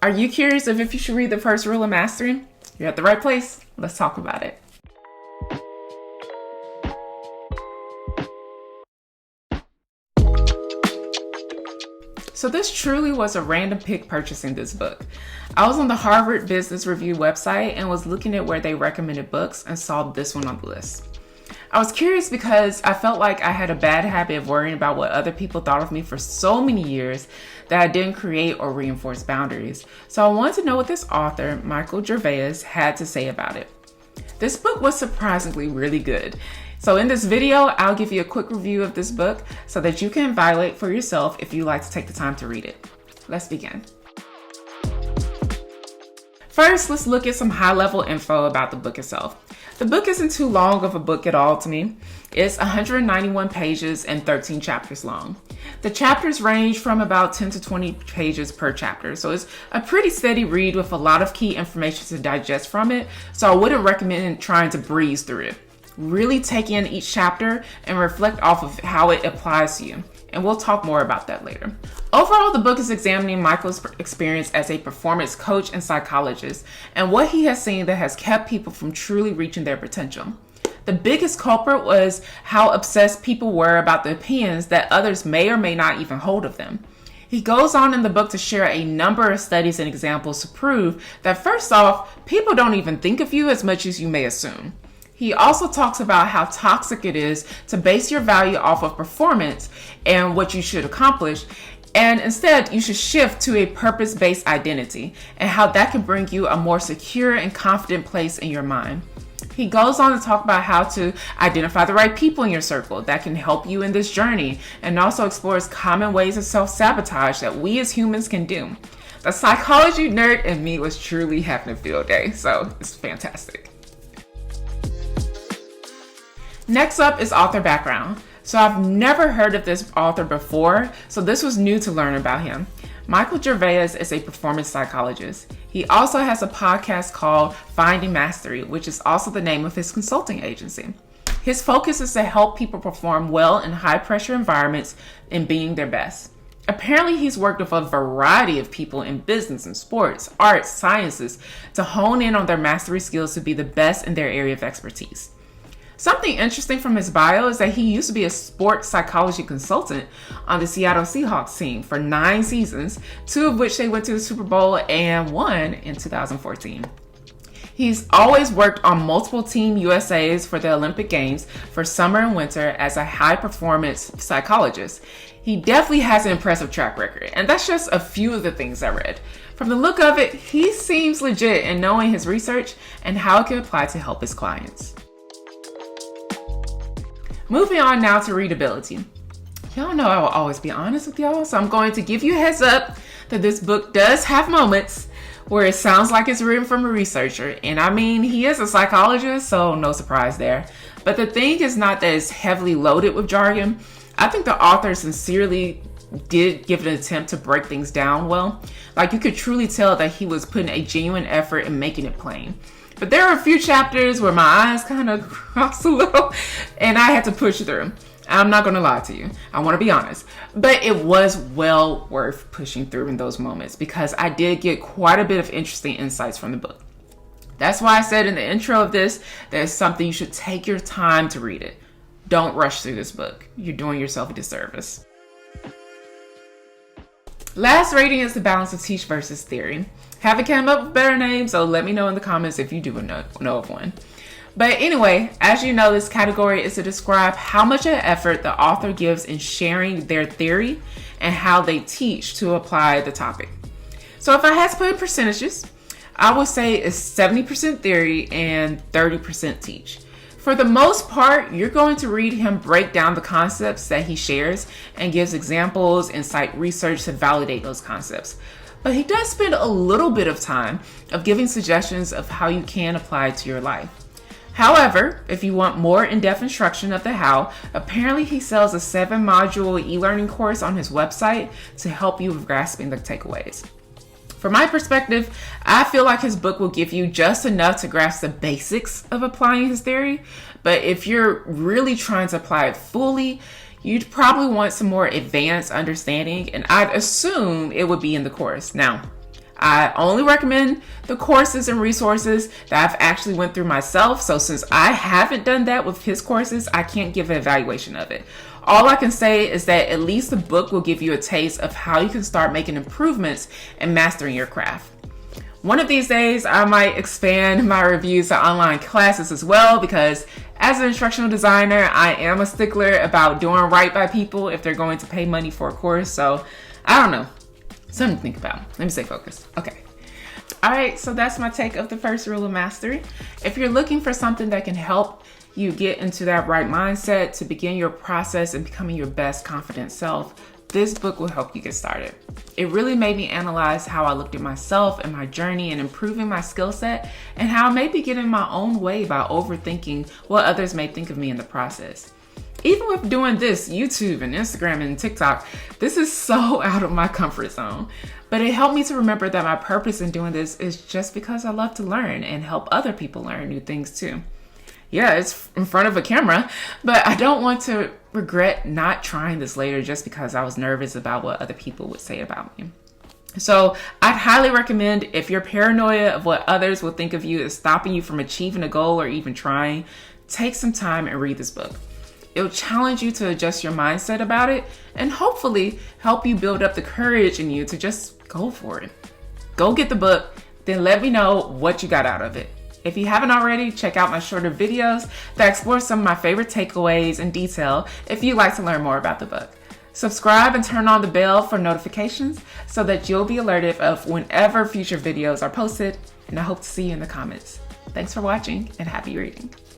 Are you curious if you should read The First Rule of Mastering? You're at the right place. Let's talk about it. So this truly was a random pick purchasing this book. I was on the Harvard Business Review website and was looking at where they recommended books and saw this one on the list. I was curious because I felt like I had a bad habit of worrying about what other people thought of me for so many years that I didn't create or reinforce boundaries. So I wanted to know what this author, Michael Gervais, had to say about it. This book was surprisingly really good. So in this video, I'll give you a quick review of this book so that you can evaluate for yourself if you like to take the time to read it. Let's begin. First, let's look at some high-level info about the book itself. The book isn't too long of a book at all to me. It's 191 pages and 13 chapters long. The chapters range from about 10 to 20 pages per chapter, so it's a pretty steady read with a lot of key information to digest from it, so I wouldn't recommend trying to breeze through it. Really take in each chapter and reflect off of how it applies to you. And we'll talk more about that later. Overall, the book is examining Michael's experience as a performance coach and psychologist and what he has seen that has kept people from truly reaching their potential. The biggest culprit was how obsessed people were about the opinions that others may or may not even hold of them. He goes on in the book to share a number of studies and examples to prove that first off, people don't even think of you as much as you may assume. He also talks about how toxic it is to base your value off of performance and what you should accomplish, and instead you should shift to a purpose-based identity and how that can bring you a more secure and confident place in your mind. He goes on to talk about how to identify the right people in your circle that can help you in this journey, and also explores common ways of self-sabotage that we as humans can do. The psychology nerd in me was truly having a field day, so it's fantastic. Next up is author background. So I've never heard of this author before, so this was new to learn about him. Michael Gervais is a performance psychologist. He also has a podcast called Finding Mastery, which is also the name of his consulting agency. His focus is to help people perform well in high pressure environments and being their best. Apparently, he's worked with a variety of people in business and sports, arts, sciences to hone in on their mastery skills to be the best in their area of expertise. Something interesting from his bio is that he used to be a sports psychology consultant on the Seattle Seahawks team for 9 seasons, 2 of which they went to the Super Bowl and won in 2014. He's always worked on multiple Team USAs for the Olympic Games for summer and winter as a high-performance psychologist. He definitely has an impressive track record, and that's just a few of the things I read. From the look of it, he seems legit in knowing his research and how it can apply to help his clients. Moving on now to readability. Y'all know I will always be honest with y'all, so I'm going to give you a heads up that this book does have moments where it sounds like it's written from a researcher. And I mean, he is a psychologist, so no surprise there. But the thing is not that it's heavily loaded with jargon. I think the author sincerely did give an attempt to break things down well. Like, you could truly tell that he was putting a genuine effort in making it plain. But there are a few chapters where my eyes kind of crossed a little and I had to push through. I'm not going to lie to you. I want to be honest. But it was well worth pushing through in those moments because I did get quite a bit of interesting insights from the book. That's why I said in the intro of this, that it's something you should take your time to read it. Don't rush through this book. You're doing yourself a disservice. Last rating is the balance of teach versus theory. Haven't come up with better names, so let me know in the comments if you do know of one. But anyway, as you know, this category is to describe how much of effort the author gives in sharing their theory and how they teach to apply the topic. So if I had to put in percentages, I would say it's 70% theory and 30% teach. For the most part, you're going to read him break down the concepts that he shares and gives examples and cite research to validate those concepts. But he does spend a little bit of time of giving suggestions of how you can apply it to your life. However, if you want more in-depth instruction of the how, apparently he sells a 7-module e-learning course on his website to help you with grasping the takeaways. From my perspective, I feel like his book will give you just enough to grasp the basics of applying his theory, but if you're really trying to apply it fully, you'd probably want some more advanced understanding, and I'd assume it would be in the course. Now, I only recommend the courses and resources that I've actually went through myself. So since I haven't done that with his courses, I can't give an evaluation of it. All I can say is that at least the book will give you a taste of how you can start making improvements and mastering your craft. One of these days, I might expand my reviews to online classes as well, because as an instructional designer, I am a stickler about doing right by people if they're going to pay money for a course. So I don't know. Something to think about. Let me stay focused. Okay. All right. So that's my take of the first rule of mastery. If you're looking for something that can help you get into that right mindset to begin your process and becoming your best confident self, this book will help you get started. It really made me analyze how I looked at myself and my journey and improving my skill set, and how I may be getting in my own way by overthinking what others may think of me in the process. Even with doing this, YouTube and Instagram and TikTok, this is so out of my comfort zone. But it helped me to remember that my purpose in doing this is just because I love to learn and help other people learn new things too. Yeah, it's in front of a camera, but I don't want to regret not trying this later just because I was nervous about what other people would say about me. So I'd highly recommend, if your paranoia of what others will think of you is stopping you from achieving a goal or even trying, take some time and read this book. It'll challenge you to adjust your mindset about it and hopefully help you build up the courage in you to just go for it. Go get the book, then let me know what you got out of it. If you haven't already, check out my shorter videos that explore some of my favorite takeaways in detail if you'd like to learn more about the book. Subscribe and turn on the bell for notifications so that you'll be alerted of whenever future videos are posted, and I hope to see you in the comments. Thanks for watching and happy reading.